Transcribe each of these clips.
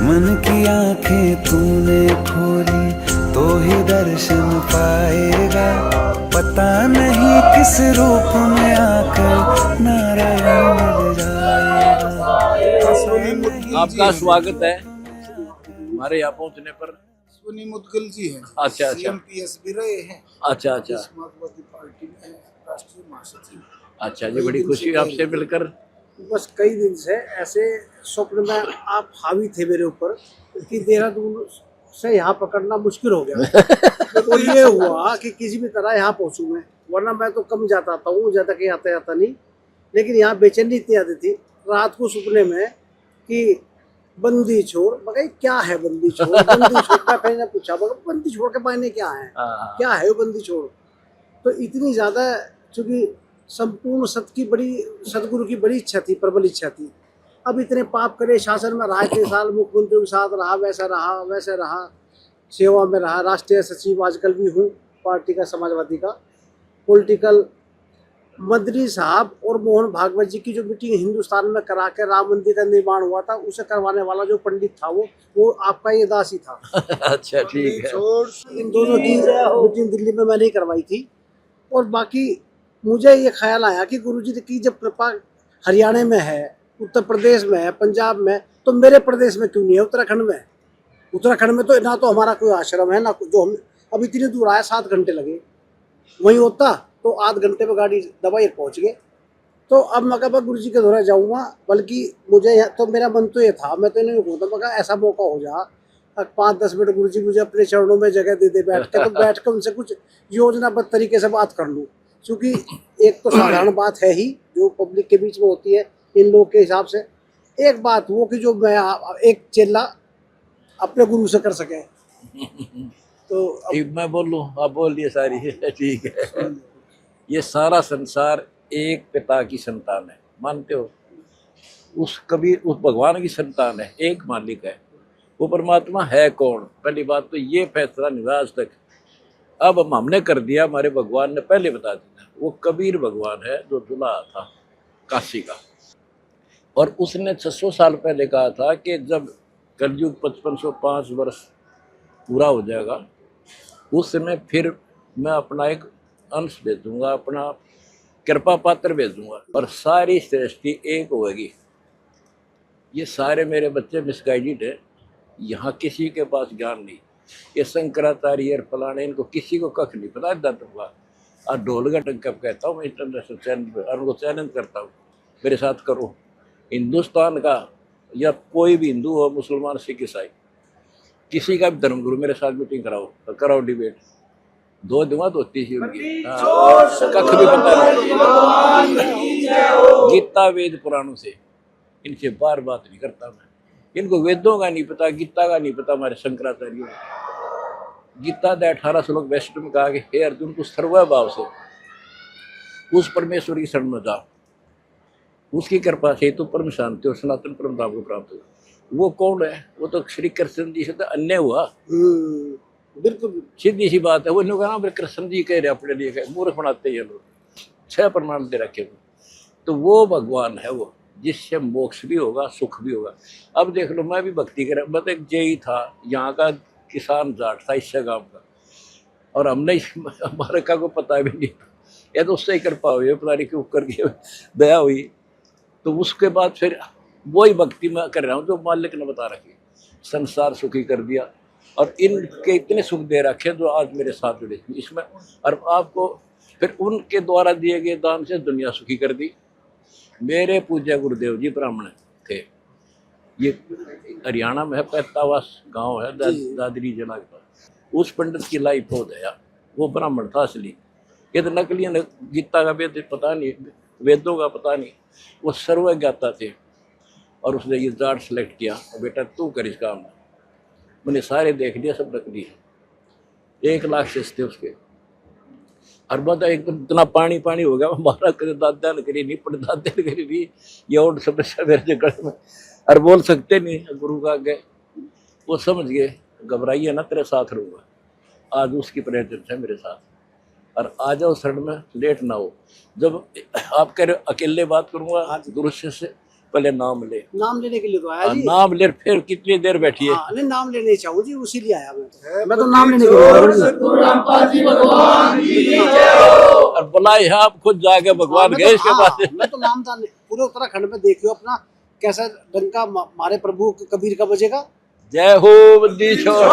मन की आंखें तूने खोली तो ही दर्शन पाएगा, पता नहीं किस रूप में आकर नारायण मिल जाएगा। आपका स्वागत है हमारे यहाँ पहुँचने पर। सुनी मुदगल जी हैं। अच्छा अच्छा सीएम पीएस भी रहे हैं। अच्छा अच्छा समाजवादी पार्टी में राष्ट्रीय महासचिव। अच्छा जी, बड़ी खुशी आपसे मिलकर। बस कई दिन से ऐसे स्वप्न में आप हावी थे मेरे ऊपर कि देहरादून से यहाँ पकड़ना मुश्किल हो गया। तो ये हुआ कि किसी भी तरह यहाँ पहुँचूँ मैं, वरना मैं तो कम जाता हूँ, ज़्यादा कहीं आता जाता नहीं। लेकिन यहाँ बेचैनी इतनी आती थी रात को सपने में कि बंदी छोड़। मगर क्या है बंदी छोड़? बंदी छोड़ का कहीं ने पूछा, मगर बंदी छोड़ के मायने क्या है, क्या है वो बंदी छोड़? तो इतनी ज़्यादा, चूँकि संपूर्ण सतगुरु की बड़ी इच्छा थी, प्रबल इच्छा थी। अब इतने पाप करे, शासन में रहा इतने साल, मुख्यमंत्री के साथ रहा, वैसे रहा, सेवा में रहा, राष्ट्रीय सचिव आजकल भी हूँ पार्टी का, समाजवादी का। पॉलिटिकल मद्री साहब और मोहन भागवत जी की जो मीटिंग हिंदुस्तान में करा के राम मंदिर का निर्माण हुआ था, उसे करवाने वाला जो पंडित था वो आपका ये दास ही था। अच्छा ठीक है। इन दोनों की मीटिंग दिल्ली में मैंने ही करवाई थी। और बाकी मुझे ये ख्याल आया कि गुरुजी की जब कृपा हरियाणा में है, उत्तर प्रदेश में है, पंजाब में, तो मेरे प्रदेश में क्यों नहीं है, उत्तराखंड में? उत्तराखंड में तो ना तो हमारा कोई आश्रम है, ना जो हम अब इतनी दूर आया, 7 घंटे लगे। वहीं होता तो आध घंटे में गाड़ी दवाई पहुंच गए। तो अब मैं कहा गुरु जी के द्वारा जाऊँगा, बल्कि मुझे तो मेरा मन तो ये था, मैं तो इन्हें कहता मगर ऐसा मौका हो जा 5-10 मिनट गुरु जी मुझे अपने चरणों में जगह दे दे बैठ के, तो बैठ कर उनसे कुछ योजनाबद्ध तरीके से बात कर लूँ। क्योंकि एक तो साधारण बात है ही जो पब्लिक के बीच में होती है इन लोगों के हिसाब से, एक बात वो कि जो मैं एक चेला अपने गुरु से कर सके। तो मैं बोलूं, आप बोलिए सारी। ठीक है। ये सारा संसार एक पिता की संतान है, मानते हो? उस भगवान की संतान है, एक मालिक है। वो परमात्मा है कौन? पहली बात तो ये फैसला नहीं हुआ आज तक। अब हमने कर दिया, हमारे भगवान ने पहले बता दिया। वो कबीर भगवान है जो दुल्हा था काशी का, और उसने 600 साल पहले कहा था कि जब कलयुग 5505 वर्ष पूरा हो जाएगा, उस समय फिर मैं अपना एक अंश भेजूंगा, अपना कृपा पात्र भेजूंगा, और सारी सृष्टि एक होगी। ये सारे मेरे बच्चे मिसगाइडेड है, यहाँ किसी के पास ज्ञान नहीं। ये शंकराचार्य और फलाने, इनको किसी को कख नहीं पता। दूंगा और ढोल का टंकप कहता हूँ मैं इंटरनेशनल चैनल पर, और उनको चैलेंज करता हूँ मेरे साथ करो। हिंदुस्तान का या कोई भी हिंदू हो, मुसलमान, सिख, ईसाई, किसी का भी धर्मगुरु मेरे साथ मीटिंग कराओ डिबेट, 2 दूंगा 2 तीसरी उनकी। कख भी पता नहीं। गीता वेद पुराणों से इनसे बार बात नहीं करता मैं। इनको वेदों का नहीं पता, गीता का नहीं पता। हमारे शंकराचार्य गीता दे 18 श्लोक वेस्ट में कहा कि हे अर्जुन, तू सर्वभाव से उस परमेश्वर की शरण में जा, उसकी कृपा से तो परम शांति और सनातन परम धाम को प्राप्त हो। वो कौन है? वो तो श्री कृष्ण जी से तो अन्य हुआ। बिल्कुल सीधी सी बात है। वो इन्होंने कहा कृष्ण जी कह रहे अपने लिए, मूर्ख बनाते हैं लोग। 6 प्रमाण दे रखे हुए। तो वो भगवान है वो, जिससे मोक्ष भी होगा, सुख भी होगा। अब देख लो, मैं भी भक्ति कर, मैं तो एक जेई था, यहाँ का किसान जाट था, इससे गाँव का, और हमने हमारे का को पता भी नहीं। या तो उससे ही कृपा हुई, पता नहीं क्यों करके दया हुई। तो उसके बाद फिर वही भक्ति में कर रहा हूँ जो मालिक ने बता रखी। संसार सुखी कर दिया, और इनके इतने सुख दे रखे जो आज मेरे साथ जुड़े इसमें। और आपको फिर उनके द्वारा दिए गए दान से दुनिया सुखी कर दी। मेरे पूज्य गुरुदेव जी ब्राह्मण थे। ये हरियाणा में है, पैतावास गांव है, दादरी जिला के पास। उस पंडित की लाइफ हो गया, वो ब्राह्मण था असली। ये तो नकली है, गीता का वेद पता नहीं, वेदों का पता नहीं। वो सर्वज्ञाता थे, और उसने ये जाट सेलेक्ट किया, और बेटा तू कर इस काम में। मैंने सारे देख लिया, सब नकली है। 1 लाख से थे उसके। और बता एकदम इतना पानी पानी हो गया। हमारा कभी दादा ने करी नहीं, पड़दादे ने करी नहीं। ये और समस्या मेरे गले में, और बोल सकते नहीं। गुरु का गए, वो समझ गए, घबराइए ना, तेरे साथ रहूँगा। आज उसकी प्रेजेंस है मेरे साथ। और आ जाओ शरण में, लेट ना हो। जब आप कह रहे हो अकेले बात करूँगा गुरु शिष्य से, पहले नाम ले। नाम लेने के लिए तो आया जी। नाम ले, फिर कितनी देर बैठिए। हाँ, नहीं नाम लेने चाहूँ जी, उसी लिए आया मैं तो नाम लेने के लिए आया हूँ। और बुलाए आप खुद जाके भगवान गए इसके पास। मैं तो नामदान पूरे उत्तराखंड में देखियो अपना कैसा डंका हमारे प्रभु कबीर का बजेगा। जय हो बंदी छोड़।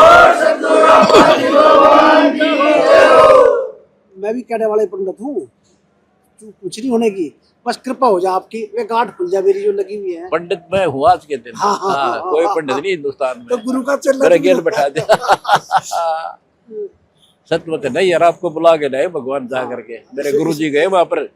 मैं भी कहने वाले पंडित हूँ, कुछ नहीं होने की, बस कृपा हो जाए आपकी, वे गांठ खुल जाए मेरी जो लगी हुई है। पंडित मैं हुआ आज के दिन। हाँ, कोई पंडित नहीं हिंदुस्तान में। तो गुरु का चल मेरे गेल बैठा दे। सच में नहीं यार, आपको बुला के लाए भगवान जा करके। मेरे गुरुजी गए वहां पर,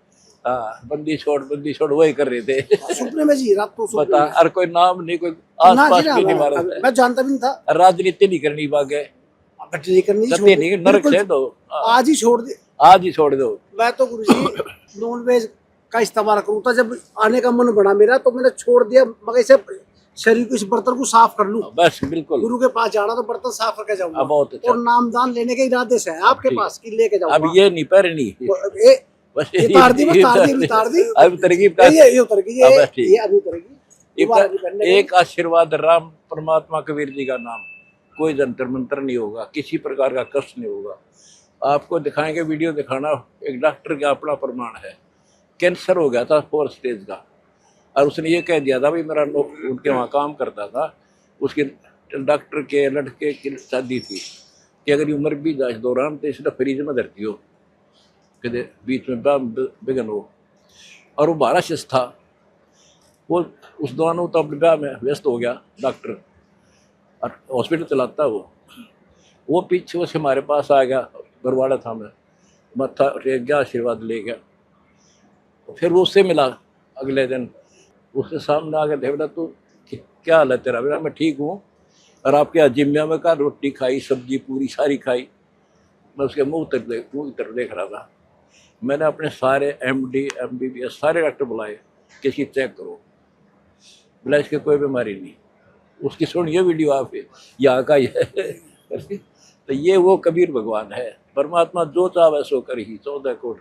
बंदी छोड़ वही कर रहे थे। सपने में जी, रात को सपने पता, में। और कोई नाम नहीं, कोई ना आसपास जी, भी नहीं मारा। मैं जानता भी नहीं था। राजनीति नहीं करनी बागे, नहीं करनी, सत्य नहीं, नरक से दो। आज ही छोड़ दे, आज ही छोड़ दो। मैं तो गुरुजी नॉन वेज का इस्तेमाल करूँ था, जब आने का मन बना मेरा तो मैंने छोड़ दिया, मगर इसे शरीर को, इस बर्तन को साफ कर लूं। बस बिल्कुल। गुरु के पास जाना तो बर्तन साफ करके जाऊंगा। बहुत अच्छा। और नामदान लेने के इरादे से है आपके पास कि लेके जाऊंगा। अब ये नहीं पर नहीं, बस ये तार दी, तार दी। अब तरकीब का ये उतर गई, ये अभी उतरेगी। एक आशीर्वाद राम परमात्मा कबीर जी का नाम, कोई जंतर मंत्र नहीं होगा, किसी प्रकार का कष्ट नहीं होगा। आपको दिखाएंगे, वीडियो दिखाना, एक डॉक्टर का अपना प्रमाण है। कैंसर हो गया था 4 स्टेज का, और उसने ये कह दिया था भाई, मेरा उनके वहाँ काम करता था, उसके डॉक्टर के लड़के की शादी थी कि अगर उम्र भी जाए दौरान तो इसलिए फ्रीज में धरती हो, कदे बीच में बिगन हो। और वो 12 शिष्ट था, वो उस दौरान वो तो अपने ब्याह में व्यस्त हो गया डॉक्टर, और हॉस्पिटल चलाता वो पीछे से हमारे पास आ गया, बरवाड़ा था, मैं मत्था टेक गया, आशीर्वाद ले गया। फिर वो उससे मिला अगले दिन, उसके सामने आ गया, बोला तू क्या हाल है तेरा? बोला मैं ठीक हूँ, और आपके यहाँ जिम्मे में का रोटी खाई, सब्जी पूरी सारी खाई। मैं उसके मुँह तरफ देख रहा था। मैंने अपने सारे MD MBBS सारे डॉक्टर बुलाए, किसी चेक करो, बोला इसके कोई बीमारी नहीं। उसकी सुनिए वीडियो आप, यहाँ का ही है। तो ये वो कबीर भगवान है, परमात्मा जो चाहे सो कर ही। 14 कोट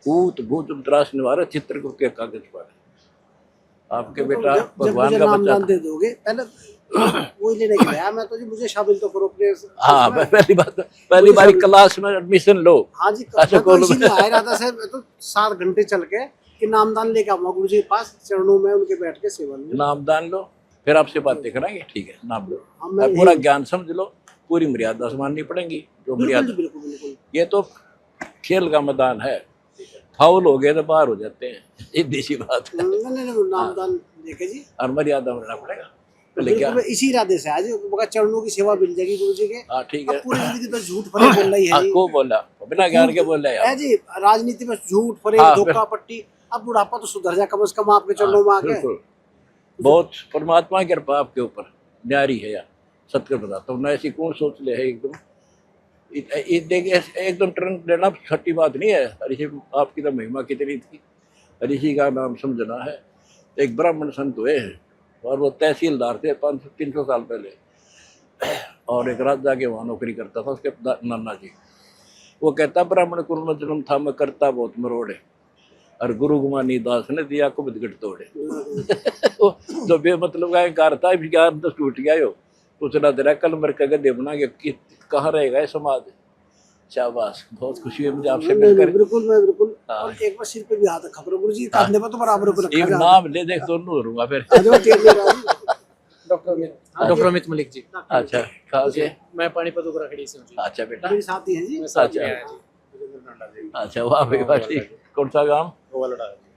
भूत भूत त्रास निवारक चित्र के कागज पर। आपके बेटा भगवान का बच्चा दे दोगे, पहले वही लेने के गया मैं तो जी, मुझे शामिल तो करो अपने। हाँ, पहली बार क्लास में एडमिशन लो। हाँ जी, अच्छा, आया रहता सर, मैं तो 7 घंटे चल के कि नामदान लेके आऊंगा गुरु जी के पास, चरणों में उनके बैठ के सेवा लूं। नामदान लो, फिर आपसे बातें कराएंगे, ठीक है? नाम लो, पूरा ज्ञान समझ लो, पूरी मर्यादा माननी पड़ेगी, जो मर्यादा। बिल्कुल। ये तो खेल का मैदान है, फाउल हो गए तो बाहर हो जाते हैं, सीधी सी बात है। नामदान लेके जी, और मर्यादा में रहना पड़ेगा। बिल्कुल, इसी इरादे से आज मगर चरणों की सेवा मिल जाएगी गुरु जी के। हाँ ठीक है। पूरी जिंदगी तो झूठ फरेब बोल रही है जी। को बोला बिना ज्ञान के बोल रहा है जी, राजनीति में झूठ फरेब, धोखा पट्टी। अब बुढ़ापा तो सुधर जाए कम से कम आपके चरणों में आके। बहुत परमात्मा की कृपा आपके ऊपर न्यारी है यार, सत्य बताता हूँ ना। ऐसी कौन सोच ले है एकदम, एकदम टर्न लेना छठी बात नहीं है। ऋषि आपकी तो महिमा कितनी थी, ऋषि का नाम समझना है। एक ब्राह्मण संत हुए हैं, और वो तहसीलदार थे 500-300 साल पहले, और एक राजा के वहाँ नौकरी करता था उसके नाना जी। वो कहता ब्राह्मण कुल में जन्म था, मैं करता बहुत मरोड़े, और गुरु गुमानी दास ने दिया को बदगट तोड़े। जो बेमतलब का कार था, ज्ञान तो टूट गया हो, तो चला दे रहा कल मर के गधे बना के कहाँ रहेगा ये समाज। शाबाश, बहुत खुशी है मुझे आपसे मिलकर। बिल्कुल मैं बिल्कुल। और एक बार सिर पे भी हाथ खबर गुरु जी, कांधे पे तो बराबर ऊपर रखा। एक नाम ले देख दोनों रहूंगा फिर। डॉक्टर अमित मलिक जी। अच्छा, कहाँ से? मैं पानीपत उग्राखड़ी से हूँ जी। अच्छा बेटा, मेरे साथी हैं जी। अच्छा वाह भाई वाह, ठीक। कौन सा गाँव?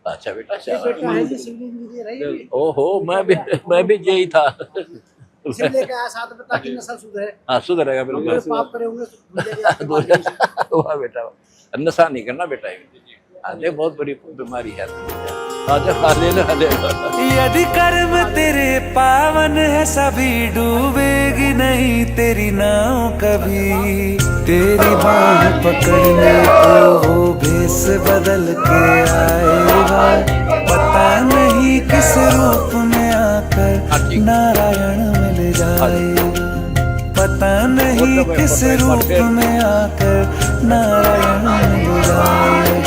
अच्छा बेटा, बेटा है जी, सिविल इंजीनियर है ये। ओहो, मैं भी यही था। इसे लेके आया साथ में ताकि नस्ल सुधरे। हाँ सुधरेगा बिल्कुल। पाप करे होंगे तो भूल जाएगा। वाह बेटा, नशा नहीं करना बेटा, आधे बहुत बड़ी बीमारी है। यदि कर्म तेरे पावन है, सभी डूबेगी नहीं तेरी नाव कभी। तेरी बाह पकड़ने को वो भेष बदल के आएगा, पता नहीं किस रूप में आकर नारायण मिल जाएगा। पता नहीं किस रूप में आकर नारायण मिल जाएगा।